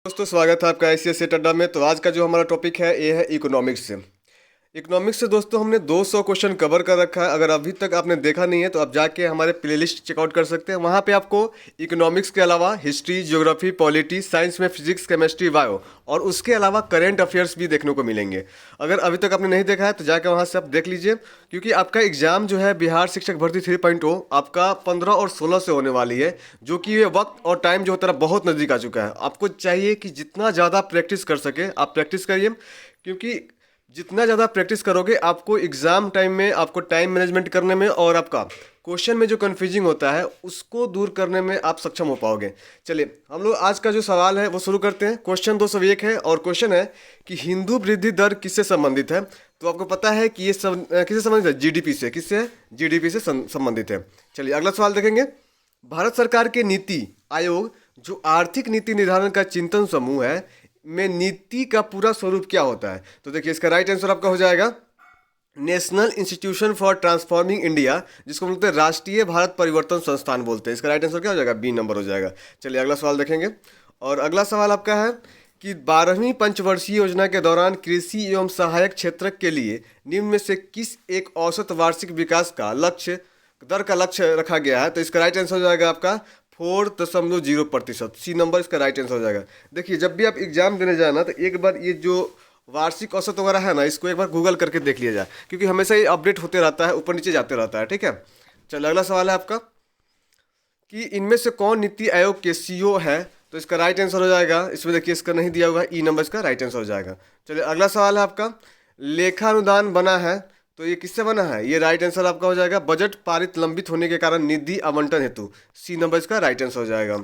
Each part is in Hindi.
दोस्तों स्वागत है आपका आईसीएसई अड्डा में। तो आज का जो हमारा टॉपिक है ये है इकोनॉमिक्स से। इकोनॉमिक्स से दोस्तों हमने 200 क्वेश्चन कवर कर रखा है। अगर अभी तक आपने देखा नहीं है तो आप जाके हमारे प्लेलिस्ट चेकआउट कर सकते हैं। वहाँ पे आपको इकोनॉमिक्स के अलावा हिस्ट्री, ज्योग्राफी, पॉलिटी, साइंस में फिजिक्स, केमिस्ट्री, बायो और उसके अलावा करंट अफेयर्स भी देखने को मिलेंगे। अगर अभी तक आपने नहीं देखा है तो जाके वहाँ से आप देख लीजिए, क्योंकि आपका एग्जाम जो है बिहार शिक्षक भर्ती 3.0 आपका 15 और 16 से होने वाली है, जो कि ये वक्त और टाइम जो होता है बहुत नज़दीक आ चुका है। आपको चाहिए कि जितना ज़्यादा प्रैक्टिस कर सके आप प्रैक्टिस करिए, क्योंकि जितना ज़्यादा प्रैक्टिस करोगे आपको एग्ज़ाम टाइम में आपको टाइम मैनेजमेंट करने में और आपका क्वेश्चन में जो कन्फ्यूजिंग होता है उसको दूर करने में आप सक्षम हो पाओगे। चलिए हम लोग आज का जो सवाल है वो शुरू करते हैं। क्वेश्चन 201 है और क्वेश्चन है कि हिंदू वृद्धि दर किससे संबंधित है। तो आपको पता है कि ये किससे संबंधित है? जीडीपी से। किससे है? जीडीपी से संबंधित है। चलिए अगला सवाल देखेंगे। भारत सरकार के नीति आयोग जो आर्थिक नीति निर्धारण का चिंतन समूह है में नीति का पूरा स्वरूप क्या होता है? तो देखिए इसका राइट आंसर आपका हो जाएगा national institution for transforming India, जिसको बोलते हैं राष्ट्रीय भारत परिवर्तन संस्थान बोलते हैं। इसका राइट आंसर क्या हो जाएगा? बी नंबर हो जाएगा। चलिए अगला सवाल देखेंगे। और अगला सवाल आपका है कि 12वीं पंचवर्षीय योजना के दौरान कृषि एवं सहायक क्षेत्र के लिए निम्न में से किस एक औसत वार्षिक विकास का लक्ष्य दर का लक्ष्य रखा गया है? तो इसका राइट आंसर हो जाएगा आपका 4.0%। सी नंबर इसका राइट आंसर हो जाएगा। देखिए जब भी आप एग्जाम देने जाए ना तो एक बार ये जो वार्षिक औसत वगैरह है ना इसको एक बार गूगल करके देख लिया जाए, क्योंकि हमेशा ये अपडेट होते रहता है, ऊपर नीचे जाते रहता है। ठीक है। चलिए अगला सवाल है आपका कि इनमें से कौन नीति आयोग के सीईओ है? तो इसका राइट आंसर हो जाएगा, इसमें देखिए इसका नहीं दिया हुआ है, ई नंबर इसका राइट आंसर हो जाएगा। चलिए अगला सवाल है आपका लेखानुदान बना है, तो ये किससे बना है? ये राइट आंसर आपका हो जाएगा बजट पारित लंबित होने के कारण निधि आवंटन हेतु। सी नंबर इसका राइट आंसर हो जाएगा।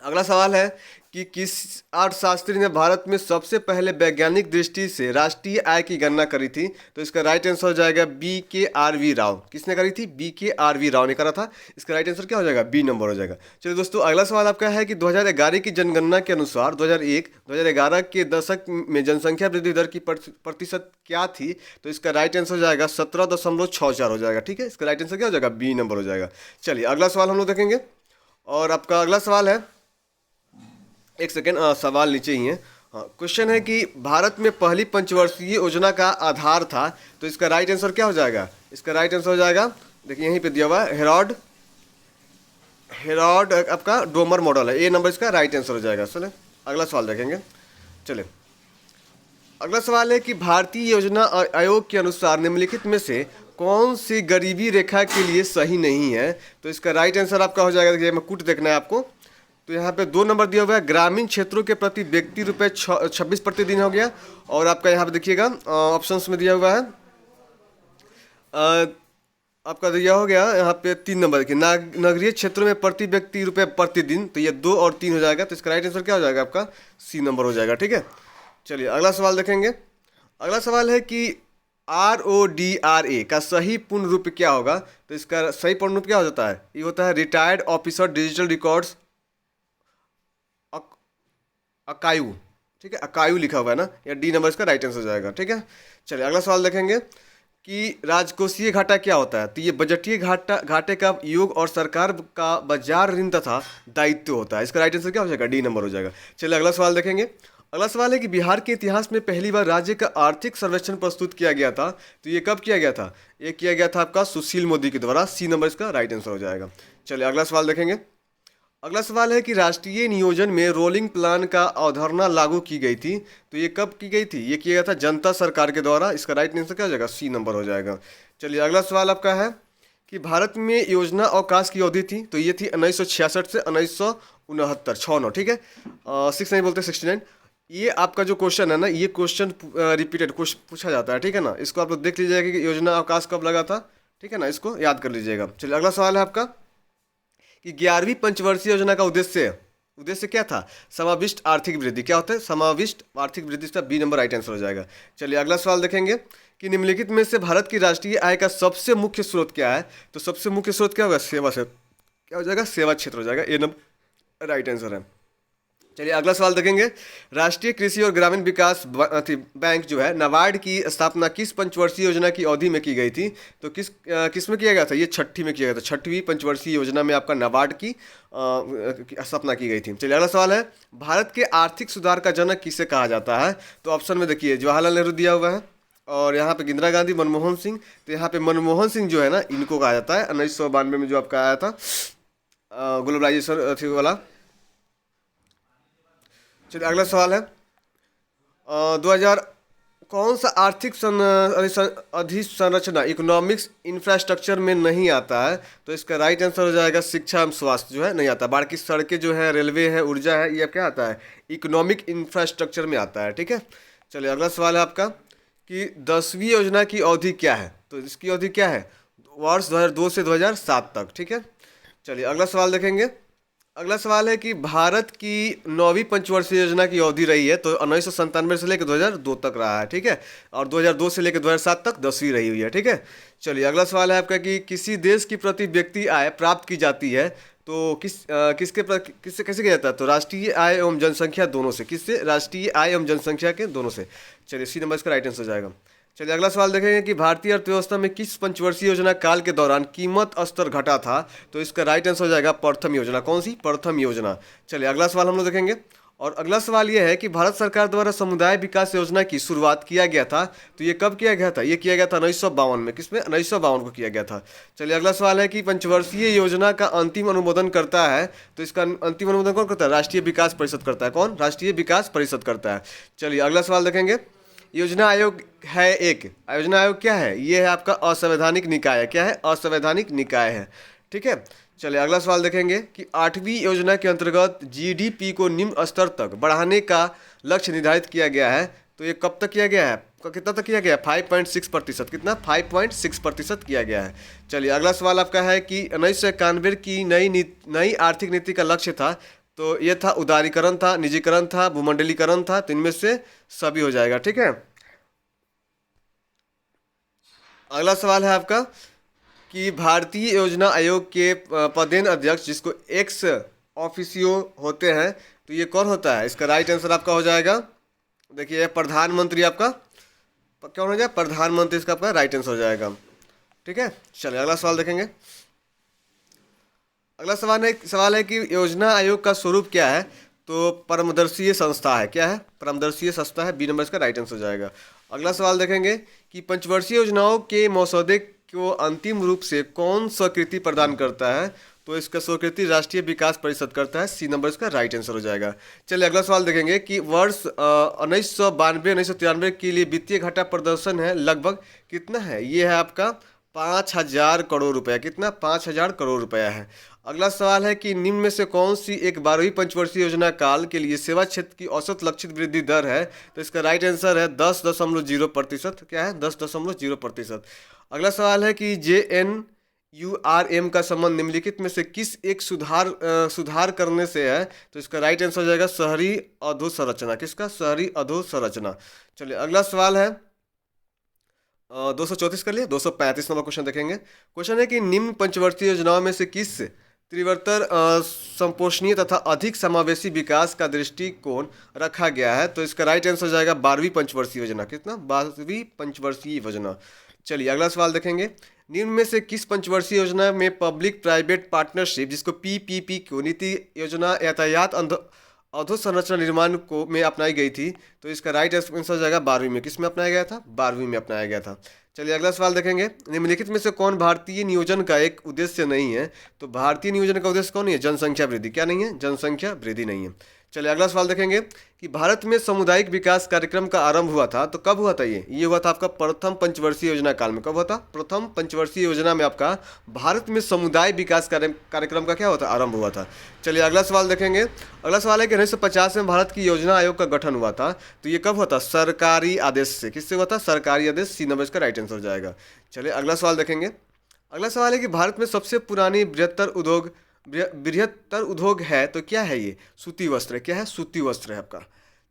अगला सवाल है कि किस अर्थशास्त्री ने भारत में सबसे पहले वैज्ञानिक दृष्टि से राष्ट्रीय आय की गणना करी थी? तो इसका राइट आंसर हो जाएगा BKRV राव। किसने करी थी? BKRV राव ने करा था। इसका राइट आंसर क्या हो जाएगा? बी नंबर हो जाएगा। चलिए दोस्तों अगला सवाल आपका है कि 2011 की जनगणना के अनुसार 2001-2011 के दशक में जनसंख्या वृद्धि दर की प्रतिशत क्या थी? तो इसका राइट आंसर हो जाएगा 17.64 हो जाएगा। ठीक है, इसका राइट आंसर क्या हो जाएगा? बी नंबर हो जाएगा। चलिए अगला सवाल हम लोग देखेंगे। और आपका अगला सवाल है, एक सेकेंड, सवाल नीचे ही है। हाँ, क्वेश्चन है कि भारत में पहली पंचवर्षीय योजना का आधार था, तो इसका राइट आंसर क्या हो जाएगा? इसका राइट आंसर हो जाएगा, देखिए यहीं पे दिया हुआ है, हेरॉड हेरॉड आपका डोमर मॉडल है। ए नंबर इसका राइट आंसर हो जाएगा। चले अगला सवाल देखेंगे। चले अगला सवाल है कि भारतीय योजना आयोग के अनुसार निम्नलिखित में से कौन सी गरीबी रेखा के लिए सही नहीं है? तो इसका राइट आंसर आपका हो जाएगा, देखिए मैं कुट देखना है आपको। तो यहाँ पे 2 नंबर दिया हुआ है, ग्रामीण क्षेत्रों के प्रति व्यक्ति रुपए 26 प्रतिदिन हो गया। और आपका यहाँ पे देखिएगा ऑप्शंस में दिया हुआ है आपका दिया हो गया यहाँ पे 3 नंबर देखिए, नगरीय क्षेत्रों में प्रति व्यक्ति रुपए प्रतिदिन। तो ये 2 और 3 हो जाएगा। तो इसका राइट आंसर क्या हो जाएगा? आपका सी नंबर हो जाएगा। ठीक है। चलिए अगला सवाल देखेंगे। अगला सवाल है कि RODRA का सही पूर्ण रूप क्या होगा? तो इसका सही पूर्ण रूप क्या हो जाता है? ये होता है रिटायर्ड ऑफिसर डिजिटल रिकॉर्ड्स अकायु। ठीक है, अकायु लिखा हुआ है ना, या डी नंबर इसका राइट आंसर हो जाएगा। ठीक है। चलिए अगला सवाल देखेंगे कि राजकोषीय घाटा क्या होता है? तो ये बजटीय घाटे का योग और सरकार का बाजार ऋण तथा दायित्व होता है। इसका राइट आंसर क्या हो जाएगा? डी नंबर हो जाएगा। चलिए अगला सवाल देखेंगे। अगला सवाल है कि बिहार के इतिहास में पहली बार राज्य का आर्थिक सर्वेक्षण प्रस्तुत किया गया था, तो ये कब किया गया था? ये किया गया था आपका सुशील मोदी के द्वारा। सी नंबर इसका राइट आंसर हो जाएगा। चलिए अगला सवाल देखेंगे। अगला सवाल है कि राष्ट्रीय नियोजन में रोलिंग प्लान का अवधारणा लागू की गई थी, तो ये कब की गई थी? ये किया गया था जनता सरकार के द्वारा। इसका राइट आंसर क्या हो जाएगा? सी नंबर हो जाएगा। चलिए अगला सवाल आपका है कि भारत में योजना अवकाश की अवधि थी, तो ये थी 1966 से 1969, 6 ठीक है, 6 नहीं बोलते 69। ये आपका जो क्वेश्चन है ना, ये क्वेश्चन रिपीटेड पूछा जाता है। ठीक है ना, इसको आप लोग देख लीजिएगा कि योजना अवकाश कब लगा था। ठीक है ना, इसको याद कर लीजिएगा। चलिए अगला सवाल है आपका कि 11वीं पंचवर्षीय योजना का उद्देश्य क्या था? समाविष्ट आर्थिक वृद्धि। क्या होता है? समाविष्ट आर्थिक वृद्धि। इसका बी नंबर राइट आंसर हो जाएगा। चलिए अगला सवाल देखेंगे कि निम्नलिखित में से भारत की राष्ट्रीय आय का सबसे मुख्य स्रोत क्या है? तो सबसे मुख्य स्रोत क्या होगा? सेवा से क्या हो जाएगा? सेवा क्षेत्र हो जाएगा। ए नंबर राइट आंसर है। चलिए अगला सवाल देखेंगे। राष्ट्रीय कृषि और ग्रामीण विकास बैंक जो है नाबार्ड की स्थापना किस पंचवर्षीय योजना की अवधि में की गई थी? तो किस में किया गया था? ये छठी में किया गया था। छठवीं पंचवर्षीय योजना में आपका नाबार्ड की स्थापना की गई थी। चलिए अगला सवाल है, भारत के आर्थिक सुधार का जनक किसे कहा जाता है? तो ऑप्शन में देखिए जवाहरलाल नेहरू दिया हुआ है, और यहाँ पे इंदिरा गांधी, मनमोहन सिंह। तो यहाँ पे मनमोहन सिंह जो है ना, इनको कहा जाता है। 1992 में जो आपका आया था ग्लोबलाइजेशन वाला। चलिए अगला सवाल है, 2000 कौन सा आर्थिक अधिसंरचना इकोनॉमिक्स इंफ्रास्ट्रक्चर में नहीं आता है? तो इसका राइट आंसर हो जाएगा शिक्षा एवं स्वास्थ्य जो है नहीं आता। बाकी सड़कें जो है, रेलवे है, ऊर्जा है, ये क्या आता है? इकोनॉमिक इंफ्रास्ट्रक्चर में आता है। ठीक है। चलिए अगला सवाल है आपका कि 10वीं योजना की अवधि क्या है? तो इसकी अवधि क्या है? वर्ष 2002 से 2007 तक। ठीक है। चलिए अगला सवाल देखेंगे। अगला सवाल है कि भारत की 9वीं पंचवर्षीय योजना की अवधि रही है, तो 1997 से लेकर 2002 तक रहा है। ठीक है। और 2002 से लेकर 2007 तक 10वीं रही हुई है। ठीक है। चलिए अगला सवाल है आपका कि किसी देश की प्रति व्यक्ति आय प्राप्त की जाती है तो किससे कैसे किया जाता है? तो राष्ट्रीय आय एवं जनसंख्या दोनों से। किससे? राष्ट्रीय आय एवं जनसंख्या के दोनों से। चलिए सी नंबर इसका राइट आंसर हो जाएगा। चलिए अगला सवाल देखेंगे कि भारतीय अर्थव्यवस्था में किस पंचवर्षीय योजना काल के दौरान कीमत स्तर घटा था? तो इसका राइट आंसर हो जाएगा प्रथम योजना। कौन सी? प्रथम योजना। चलिए अगला सवाल हम लोग देखेंगे, और अगला सवाल यह है कि भारत सरकार द्वारा समुदाय विकास योजना की शुरुआत किया गया था, तो ये कब किया गया था? ये किया गया था 1952 में। किसमें? 1952 को किया गया था। चलिए अगला सवाल है कि पंचवर्षीय योजना का अंतिम अनुमोदन करता है, तो इसका अंतिम अनुमोदन कौन करता है? राष्ट्रीय विकास परिषद करता है। कौन? राष्ट्रीय विकास परिषद करता है। चलिए अगला सवाल देखेंगे। योजना आयोग है एक, योजना आयोग क्या है? ये है आपका असंवैधानिक निकाय है। क्या है? असंवैधानिक निकाय है। ठीक है। चलिए अगला सवाल देखेंगे कि 8वीं योजना के अंतर्गत जीडीपी को निम्न स्तर तक बढ़ाने का लक्ष्य निर्धारित किया गया है, तो ये कब तक किया गया है? कितना तक किया गया है? 5.6%। कितना? 5.6% किया गया है। चलिए अगला सवाल आपका है कि 1991 की नई आर्थिक नीति का लक्ष्य था, तो ये था उदारीकरण था, निजीकरण था, भूमंडलीकरण था। तो इनमें से सभी हो जाएगा। ठीक है। अगला सवाल है आपका कि भारतीय योजना आयोग के पदेन अध्यक्ष जिसको एक्स ऑफिसियो होते हैं, तो ये कौन होता है? इसका राइट आंसर आपका हो जाएगा, देखिए प्रधानमंत्री। आपका कौन हो जाएगा? प्रधानमंत्री इसका आपका राइट आंसर हो जाएगा। ठीक है। चलिए अगला सवाल देखेंगे। अगला सवाल है कि योजना आयोग का स्वरूप क्या है? तो परमदर्शीय संस्था है। क्या है? परमदर्शीय संस्था है। बी नंबर इसका राइट आंसर हो जाएगा। अगला सवाल देखेंगे कि पंचवर्षीय योजनाओं के मसौदे को अंतिम रूप से कौन स्वीकृति प्रदान करता है? तो इसका स्वीकृति राष्ट्रीय विकास परिषद करता है। सी नंबर इसका राइट आंसर हो जाएगा। चलिए अगला सवाल देखेंगे कि वर्ष 1992-1993 के लिए वित्तीय घाटा प्रदर्शन है लगभग कितना है? ये है आपका 5,000 करोड़ रुपया। कितना? 5,000 करोड़ रुपया है। अगला सवाल है कि निम्न में से कौन सी एक 12वीं पंचवर्षीय योजना काल के लिए सेवा क्षेत्र की औसत लक्षित वृद्धि दर है? तो इसका राइट आंसर है 10.0%। क्या है? 10.0%। अगला सवाल है कि JNURM का संबंध निम्नलिखित में से किस एक सुधार करने से है? तो इसका राइट आंसर हो जाएगा शहरी अधोसंरचना। किसका? शहरी अधोसंरचना। चलिए अगला सवाल है 234 कर लिए। 235 नंबर क्वेश्चन देखेंगे। क्वेश्चन है कि निम्न पंचवर्षीय योजनाओं में से किस त्रिवर्तर संपोषणीय तथा अधिक समावेशी विकास का दृष्टिकोण रखा गया है? तो इसका राइट आंसर हो जाएगा 12वीं पंचवर्षीय योजना। कितना? 12वीं पंचवर्षीय योजना। चलिए अगला सवाल देखेंगे। निम्न में से किस पंचवर्षीय योजना में पब्लिक प्राइवेट पार्टनरशिप जिसको PPP को नीति योजना यातायात अधोसंरचना निर्माण को में अपनाई गई थी? तो इसका राइट आंसर हो जाएगा 12वीं में। किस में अपनाया गया था? 12वीं में अपनाया गया था। चलिए अगला सवाल देखेंगे। निम्नलिखित में से कौन भारतीय नियोजन का एक उद्देश्य नहीं है? तो भारतीय नियोजन का उद्देश्य कौन नहीं है? जनसंख्या वृद्धि। क्या नहीं है? जनसंख्या वृद्धि नहीं है। चलिए अगला सवाल देखेंगे कि भारत में सामुदायिक विकास कार्यक्रम का आरंभ हुआ था, तो कब हुआ था? ये हुआ था आपका प्रथम पंचवर्षीय योजना काल में। कब हुआ था? प्रथम पंचवर्षीय योजना में आपका भारत में समुदाय विकास कार्यक्रम का क्या हुआ था? आरंभ हुआ था। चलिए अगला सवाल देखेंगे। अगला सवाल है कि 1950 में भारत की योजना आयोग का गठन हुआ था, तो ये कब हुआ था? सरकारी आदेश से। किससे हुआ था? सरकारी आदेश। सी नंबर इसका राइट आंसर हो जाएगा। चलिए अगला सवाल देखेंगे। अगला सवाल है कि भारत में सबसे पुरानी बृहत्तर उद्योग है, तो क्या है ये? सूती वस्त्र। क्या है? सूती वस्त्र है आपका।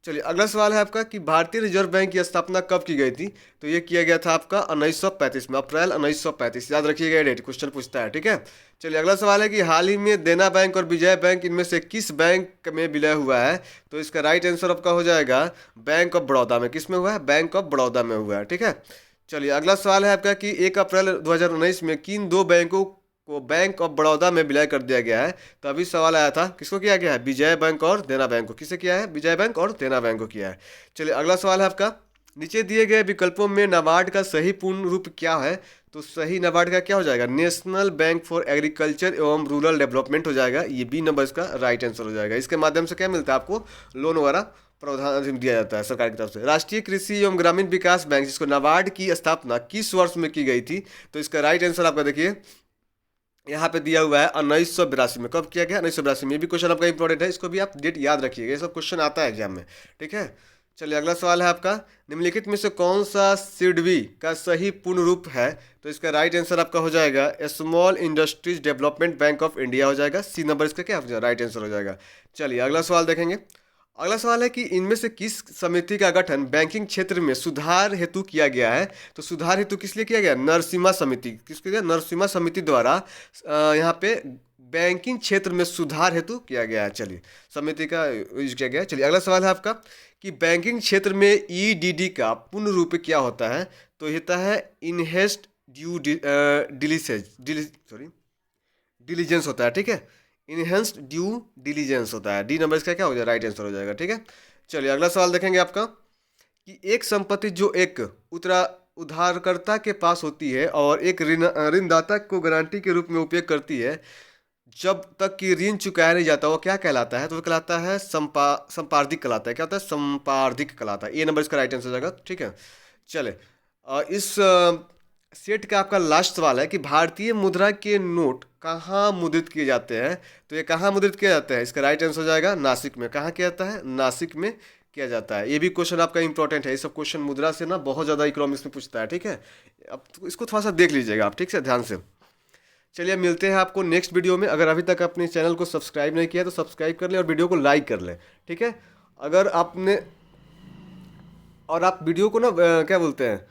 चलिए अगला सवाल है आपका कि भारतीय रिजर्व बैंक की स्थापना कब की गई थी। तो ये किया गया था आपका 1935 में, अप्रैल 1935। याद रखिएगा ये डेट, क्वेश्चन पूछता है, ठीक है। चलिए अगला सवाल है कि हाल ही में देना बैंक और विजया बैंक इनमें से किस बैंक में विलय हुआ है। तो इसका राइट आंसर आपका हो जाएगा बैंक ऑफ बड़ौदा में। किस में हुआ है? बैंक ऑफ बड़ौदा में हुआ है, ठीक है। चलिए अगला सवाल है आपका कि 1 अप्रैल 2019 में किन दो बैंकों को बैंक ऑफ बड़ौदा में विलय कर दिया गया है। तो अभी सवाल आया था, किसको किया गया है? विजय बैंक और देना बैंक को। किसे किया है? विजय बैंक और देना बैंक को किया है। चलिए अगला सवाल है आपका, नीचे दिए गए विकल्पों में नाबार्ड का सही पूर्ण रूप क्या है। तो सही नाबार्ड का क्या हो जाएगा? नेशनल बैंक फॉर एग्रीकल्चर एवं रूरल डेवलपमेंट हो जाएगा। ये बी नंबर इसका राइट आंसर हो जाएगा। इसके माध्यम से क्या मिलता है आपको? लोन वगैरह प्रावधान दिया जाता है सरकार की तरफ से। राष्ट्रीय कृषि एवं ग्रामीण विकास बैंक जिसको नाबार्ड की स्थापना किस वर्ष में की गई थी। तो इसका राइट आंसर आपका देखिए यहाँ पे दिया हुआ है 1982 में। कब किया गया? 1982 में। ये भी क्वेश्चन आपका इंपॉर्टेंट है, इसको भी आप डेट याद रखिएगा, ये सब क्वेश्चन आता है एग्जाम में, ठीक है। चलिए अगला सवाल है आपका, निम्नलिखित में से कौन सा सिडबी का सही पूर्ण रूप है। तो इसका राइट आंसर आपका हो जाएगा small industries development bank of India हो जाएगा। सी नंबर इसका क्या हो जाएगा? राइट आंसर हो जाएगा। चलिए अगला सवाल देखेंगे। अगला सवाल है कि इनमें से किस समिति का गठन बैंकिंग क्षेत्र में सुधार हेतु किया गया है। तो सुधार हेतु किस लिए किया गया? नरसिम्हा समिति। किसके लिए? नरसिम्हा समिति द्वारा यहाँ पे बैंकिंग क्षेत्र में सुधार हेतु किया गया है। चलिए समिति का यूज किया गया है। चलिए अगला सवाल है आपका कि बैंकिंग क्षेत्र में ईडीडी का पूर्ण रूप क्या होता है। तो ये होता है इनहेस्ट ड्यू डिलीजेंस होता है, ठीक है। इनहेंस्ड ड्यू डिलीजेंस होता है। डी नंबर इसका क्या हो जाएगा? राइट आंसर हो जाएगा, ठीक है। चलिए अगला सवाल देखेंगे आपका कि एक संपत्ति जो एक उधारकर्ता के पास होती है और एक ऋणदाता को गारंटी के रूप में उपयोग करती है जब तक कि ऋण चुकाया नहीं जाता, वो क्या कहलाता है? तो वो कहलाता है संपार्धिक कहलाता है। क्या होता है? संपार्धिक कहलाता है। ए नंबर इसका राइट आंसर हो जाएगा, ठीक है। चले इस सेट का आपका लास्ट सवाल है कि भारतीय मुद्रा के नोट कहाँ मुद्रित किए जाते हैं। तो ये कहाँ मुद्रित किए जाते हैं? इसका राइट आंसर हो जाएगा नासिक में। कहाँ किया जाता है? नासिक में किया जाता है। ये भी क्वेश्चन आपका इंपॉर्टेंट है। ये सब क्वेश्चन मुद्रा से ना बहुत ज़्यादा इकोनॉमिक्स में पूछता है, ठीक है। अब तो इसको थोड़ा सा देख लीजिएगा आप, ठीक से ध्यान से। चलिए मिलते हैं आपको नेक्स्ट वीडियो में। अगर अभी तक अपने चैनल को सब्सक्राइब नहीं किया तो सब्सक्राइब कर लें और वीडियो को लाइक कर लें, ठीक है। अगर आपने और आप वीडियो को ना क्या बोलते हैं